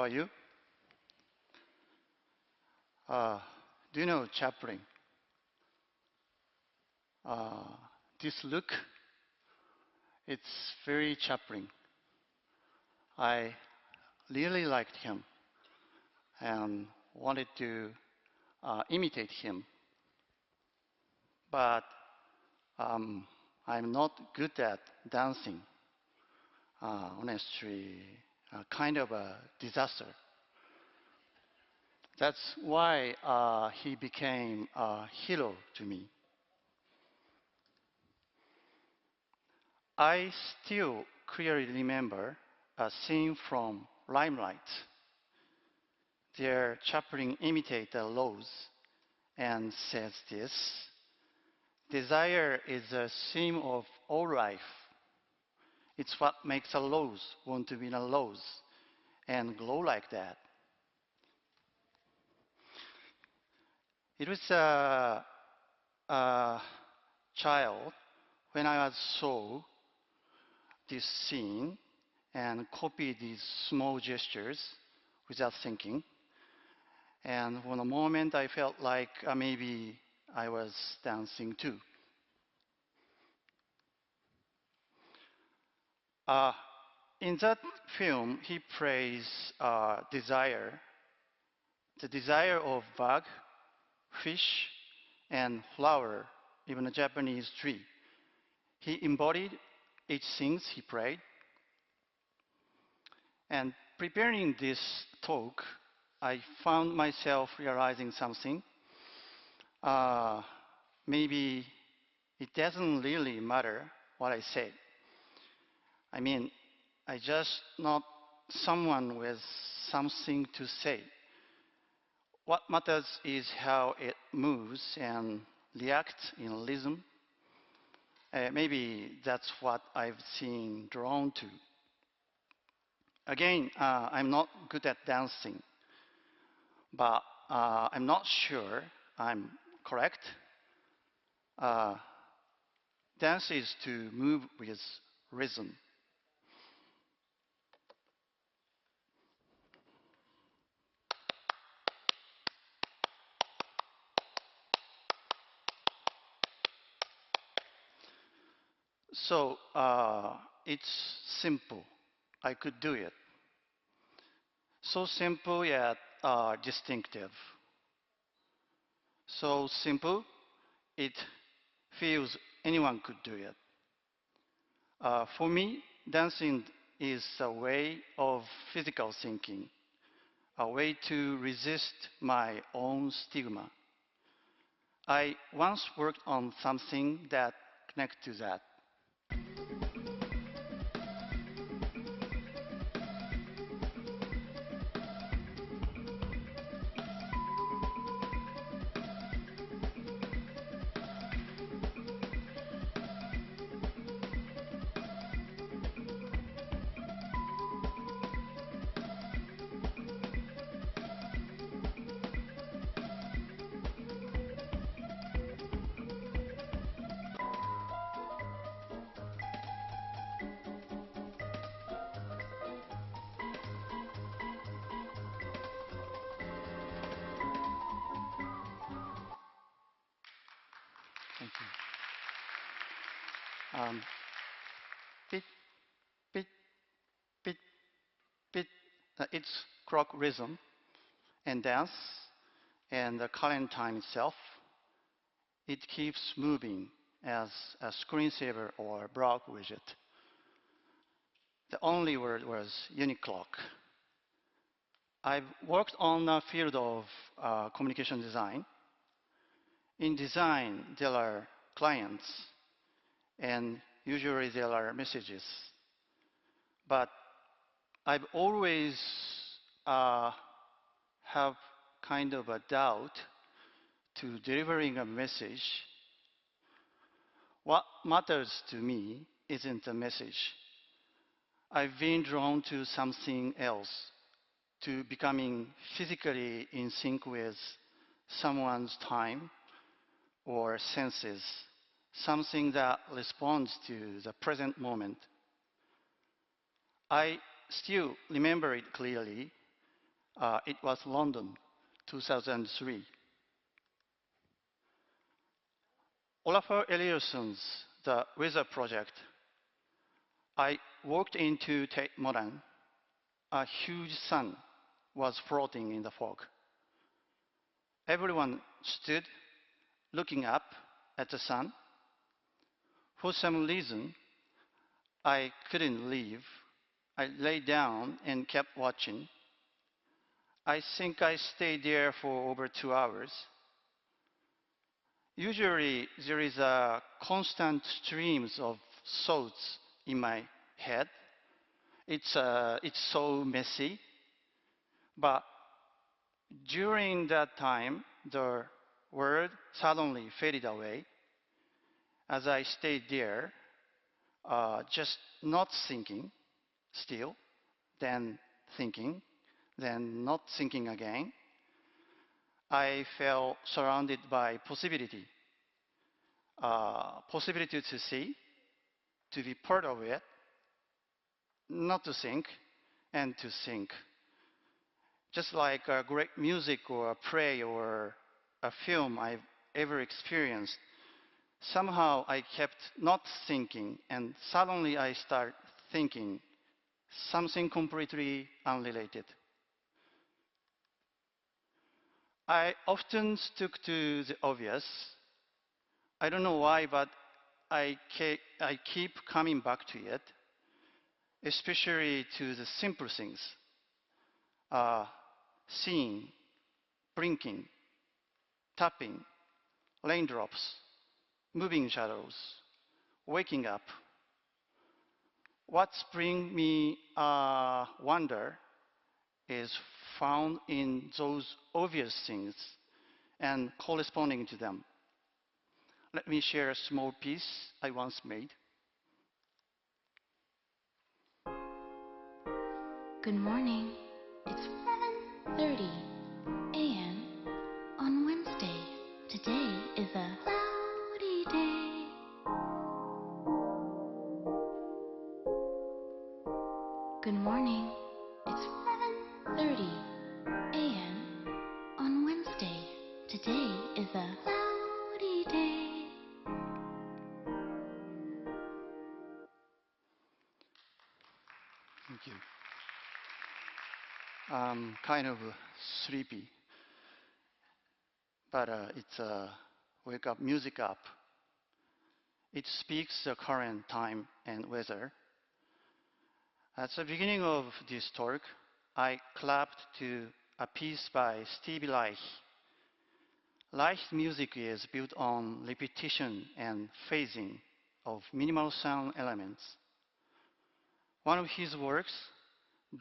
are you? Do you know Chaplin? Uh, this look, it's very Chaplin. I really liked him and wanted to imitate him, but um, I'm not good at dancing. Honestly, kind of a disaster. That's why he became a hero to me. I still clearly remember a scene from Limelight. There, Chaplin imitates a rose and says this: desire is a theme of all life. It's what makes a rose want to be a rose and glow like that. It was a child when I was saw this scene and copied these small gestures without thinking. And for a moment, I felt like maybe I was dancing too. Uh, in that film, he praised desire, the desire of bug, fish, and flower, even a Japanese tree. He embodied each thing he prayed. And preparing this talk, I found myself realizing something. Uh, Maybe it doesn't really matter what I say. I mean, I just not someone with something to say. What matters is how it moves and reacts in rhythm. Maybe that's what I've seen drawn to. Again, I'm not good at dancing, but I'm not sure I'm correct. Uh, Dance is to move with rhythm. So it's simple. I could do it. So simple yet distinctive. So simple, it feels anyone could do it. For me, dancing is a way of physical thinking, a way to resist my own stigma. I once worked on something that connected to that. Thank you. Beat, beat, beat, beat. It's clock rhythm and dance and the current time itself. It keeps moving as a screensaver or block widget. The only word was uniclock. I've worked on the field of communication design. In design, there are clients, and usually there are messages. But I've always have kind of a doubt to delivering a message. What matters to me isn't the message. I've been drawn to something else, to becoming physically in sync with someone's time or senses, something that responds to the present moment. I still remember it clearly. It was London, 2003. Olafur Eliasson's The Weather Project. I walked into Tate Modern. A huge sun was floating in the fog. Everyone stood looking up at the sun. For some reason, I couldn't leave. I lay down and kept watching. I think I stayed there for over 2 hours. Usually, there is a constant streams of thoughts in my head. It's so messy. But during that time, the word suddenly faded away as I stayed there, just not thinking, still, then thinking, then not thinking again. I felt surrounded by possibility. Possibility to see, to be part of it, not to think, and to think. Just like a great music or a play or a film I've ever experienced, somehow I kept not thinking, and suddenly I start thinking something completely unrelated. I often stuck to the obvious. I don't know why, but I keep coming back to it, especially to the simple things. Uh, Seeing, blinking, tapping, raindrops, moving shadows, waking up. What's bring me wonder is found in those obvious things and corresponding to them. Let me share a small piece I once made. Good morning. It's 7:30 a.m. on Wednesday. Today is a cloudy day. Good morning. It's 7:30 a.m. on Wednesday. Today is a cloudy day. Thank you. I'm kind of sleepy, but it's a wake up music up. It speaks the current time and weather. At the beginning of this talk, I clapped to a piece by Stevie Reich. Reich's music is built on repetition and phasing of minimal sound elements. One of his works,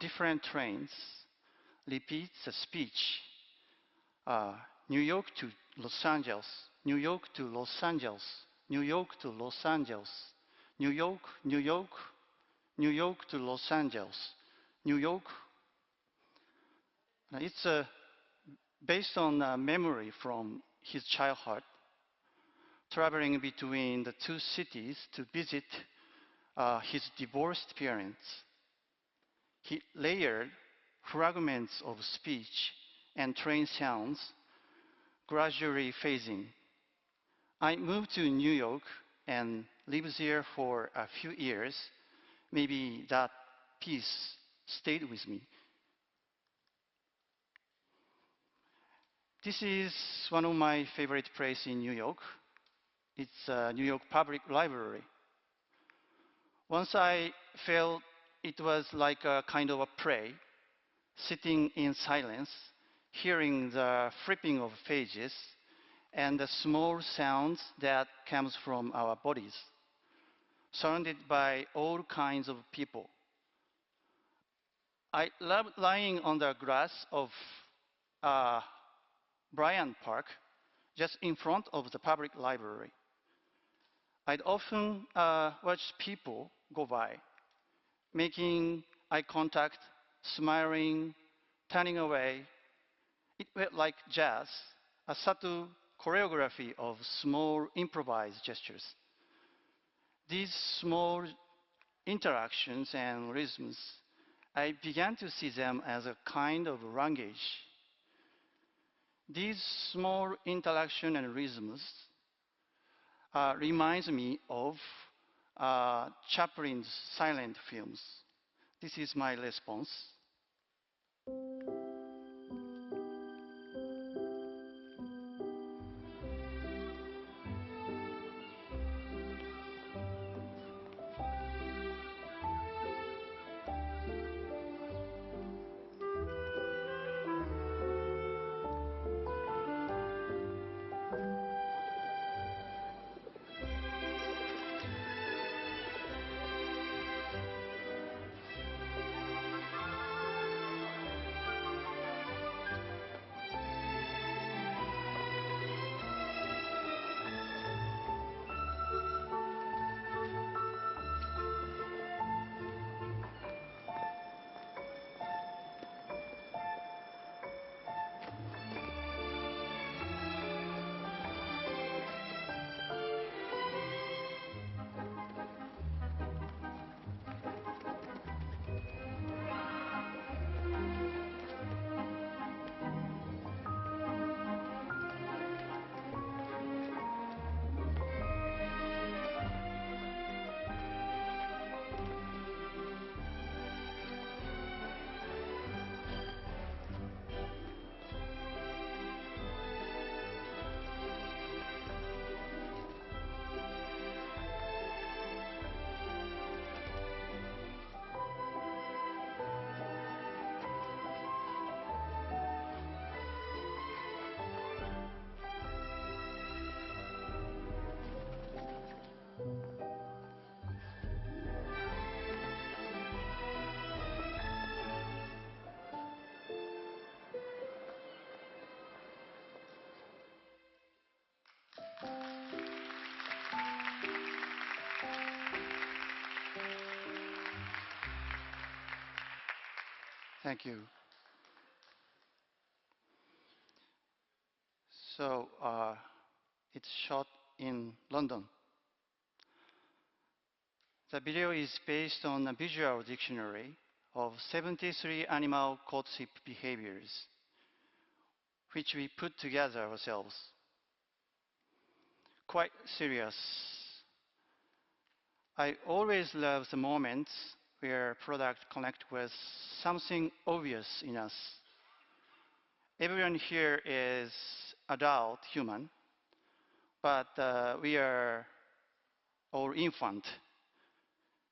Different Trains, repeats the speech. New York to Los Angeles, New York to Los Angeles, New York to Los Angeles, New York, New York, New York to Los Angeles, New York. It's based on a memory from his childhood, traveling between the two cities to visit his divorced parents. He layered fragments of speech and train sounds, gradually phasing. I moved to New York and lived there for a few years. Maybe that piece stayed with me. This is one of my favorite places in New York. It's New York Public Library. Once I felt it was like a kind of a play, sitting in silence, hearing the flipping of pages and the small sounds that comes from our bodies, surrounded by all kinds of people. I loved lying on the grass of uh, Bryant Park, just in front of the public library. I'd often watch people go by, making eye contact, smiling, turning away. It felt like jazz, a subtle choreography of small improvised gestures. These small interactions and rhythms I began to see them as a kind of language. These small interaction and rhythms reminds me of Chaplin's silent films. This is my response. Thank you. So it's shot in London. The video is based on a visual dictionary of 73 animal courtship behaviors, which we put together ourselves. Quite serious. I always love the moments where product connect with something obvious in us. Everyone here is adult human, but we are all infant.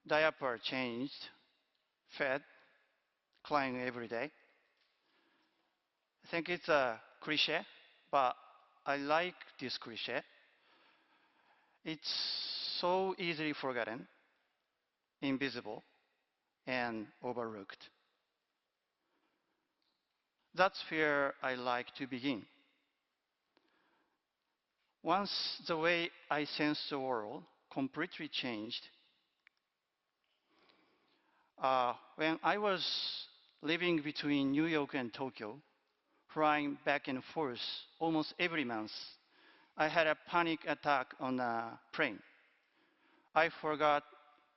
Diaper changed, fed, crying every day. I think it's a cliche, but I like this cliche. It's so easily forgotten, invisible, and overlooked. That's where I like to begin. Once the way I sense the world completely changed, when I was living between New York and Tokyo, flying back and forth almost every month, I had a panic attack on a plane. I forgot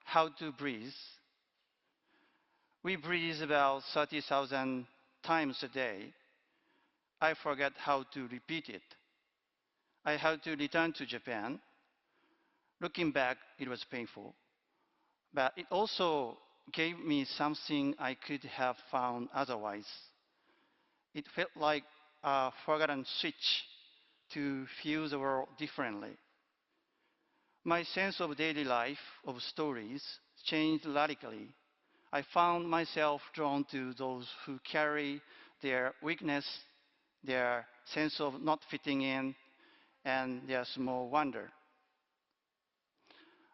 how to breathe. We breathe about 30,000 times a day. I forgot how to repeat it. I had to return to Japan. Looking back, it was painful, but it also gave me something I could have found otherwise. It felt like a forgotten switch to feel the world differently. My sense of daily life, of stories, changed radically. I found myself drawn to those who carry their weakness, their sense of not fitting in, and their small wonder.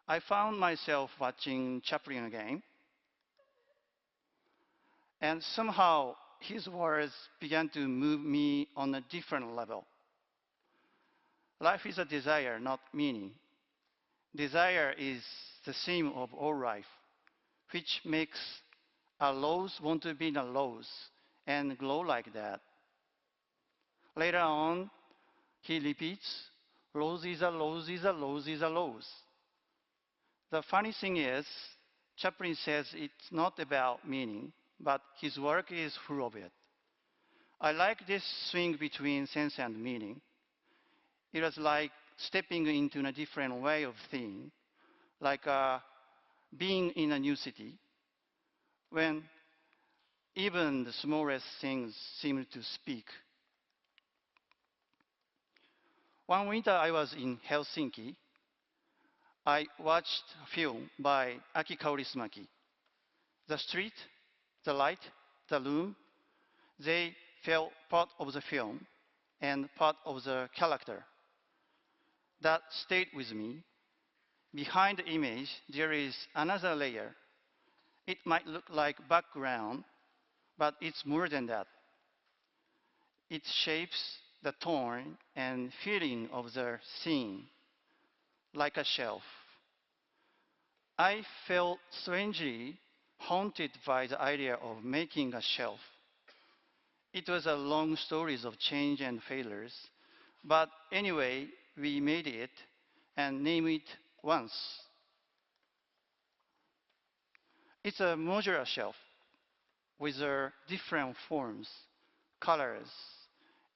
I found myself watching Chaplin again, and somehow his words began to move me on a different level. Life is a desire, not meaning. Desire is the theme of all life, which makes a rose want to be a rose and glow like that. Later on, he repeats, rose is a rose is a rose is a rose. The funny thing is, Chaplin says it's not about meaning, but his work is full of it. I like this swing between sense and meaning. It was like stepping into a different way of thinking, like being in a new city, when even the smallest things seem to speak. One winter I was in Helsinki. I watched a film by Aki Kaurismäki. The street, the light, the room, they felt part of the film and part of the character. That stayed with me. Behind the image, there is another layer. It might look like background, but it's more than that. It shapes the tone and feeling of the scene, like a shelf. I felt strangely haunted by the idea of making a shelf. It was a long story of change and failures, but anyway, we made it and named it once. It's a modular shelf with different forms, colors,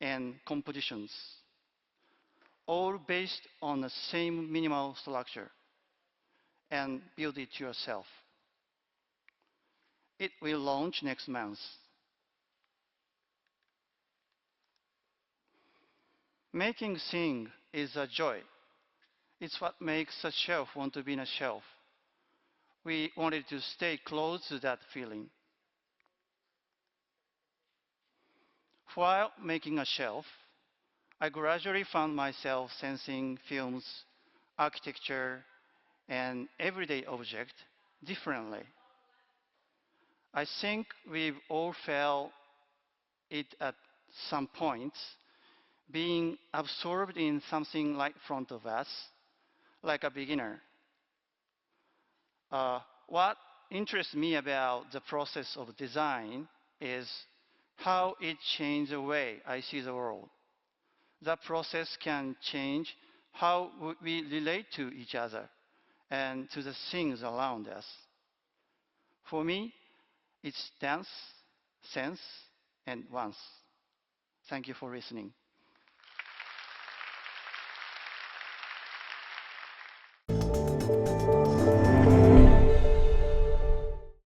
and compositions, all based on the same minimal structure, and build it yourself. It will launch next month. Making things is a joy. It's what makes a shelf want to be in a shelf. We wanted to stay close to that feeling. While making a shelf, I gradually found myself sensing films, architecture, and everyday objects differently. I think we've all felt it at some point, being absorbed in something right in front of us, like a beginner. What interests me about the process of design is how it changes the way I see the world. That process can change how we relate to each other and to the things around us. For me, it's dance, sense, and once. Thank you for listening.